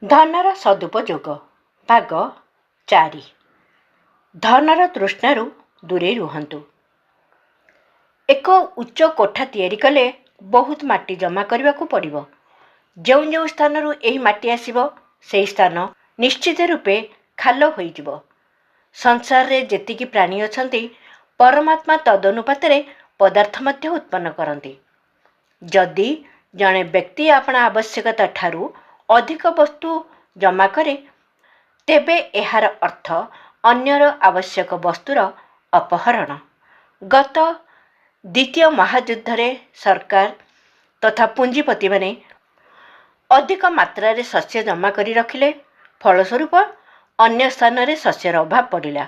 ଧନର ସଦୁପଯୋଗ ଭାଗ 4। ଧନର ତୃଷ୍ଣାରୁ ଦୂରେଇ ରୁହନ୍ତୁ। ଏକ ଉଚ୍ଚ କୋଠା ତିଆରି କଲେ ବହୁତ ମାଟି ଜମା କରିବାକୁ ପଡ଼ିବ। ଯେଉଁ ଯେଉଁ ସ୍ଥାନରୁ ଏହି ମାଟି ଆସିବ ସେହି ସ୍ଥାନ ନିଶ୍ଚିତ ରୂପେ ଖାଲ ହୋଇଯିବ। ସଂସାରରେ ଯେତିକି ପ୍ରାଣୀ ଅଛନ୍ତି ପରମାତ୍ମା ତଦନୁପାତରେ ପଦାର୍ଥ ମଧ୍ୟ ଉତ୍ପନ୍ନ କରନ୍ତି। ଯଦି ଜଣେ ବ୍ୟକ୍ତି ଆପଣା ଆବଶ୍ୟକତା ଠାରୁ ଅଧିକ ବସ୍ତୁ ଜମା କରେ ତେବେ ଏହାର ଅର୍ଥ ଅନ୍ୟର ଆବଶ୍ୟକ ବସ୍ତୁର ଅପହରଣ। ଗତ ଦ୍ୱିତୀୟ ମହାଯୁଦ୍ଧରେ ସରକାର ତଥା ପୁଞ୍ଜିପତିମାନେ ଅଧିକ ମାତ୍ରାରେ ଶସ୍ୟ ଜମା କରି ରଖିଲେ। ଫଳସ୍ୱରୂପ ଅନ୍ୟ ସ୍ଥାନରେ ଶସ୍ୟର ଅଭାବ ପଡ଼ିଲା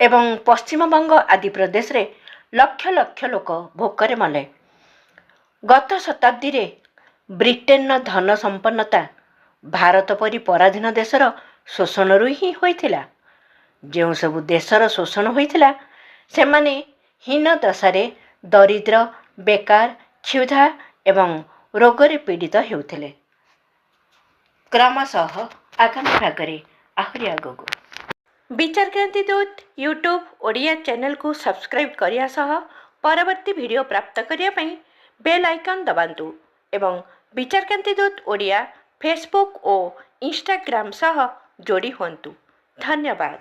ଏବଂ ପଶ୍ଚିମବଙ୍ଗ ଆଦି ପ୍ରଦେଶରେ ଲକ୍ଷ ଲକ୍ଷ ଲୋକ ଭୋକରେ ମଲେ। ଗତ ଶତାବ୍ଦୀରେ ବ୍ରିଟେନର ଧନ ସମ୍ପନ୍ନତା ଭାରତ ପରି ପରାଧୀନ ଦେଶର ଶୋଷଣରୁ ହିଁ ହୋଇଥିଲା। ଯେଉଁ ସବୁ ଦେଶର ଶୋଷଣ ହୋଇଥିଲା ସେମାନେ ହୀନ ଦଶାରେ ଦରିଦ୍ର, ବେକାର, କ୍ଷୁଧା ଏବଂ ରୋଗରେ ପୀଡ଼ିତ ହେଉଥିଲେ। କ୍ରମଶଃ ଆଗାମୀ ଭାଗରେ ଆହୁରି ଆଗକୁ ବିଚାରକ୍ରାନ୍ତି ଦୂତ ୟୁଟ୍ୟୁବ ଓଡ଼ିଆ ଚ୍ୟାନେଲକୁ ସବସ୍କ୍ରାଇବ୍ କରିବା ସହ ପରବର୍ତ୍ତୀ ଭିଡ଼ିଓ ପ୍ରାପ୍ତ କରିବା ପାଇଁ ବେଲ୍ ଆଇକନ୍ ଦବାନ୍ତୁ ଏବଂ ବିଚାରକ୍ରାନ୍ତି ଦୂତ ଓଡ଼ିଆ ଫେସବୁକ୍ ଓ ଇନଷ୍ଟାଗ୍ରାମ ସହ ଯୋଡ଼ି ହୁଅନ୍ତୁ। ଧନ୍ୟବାଦ।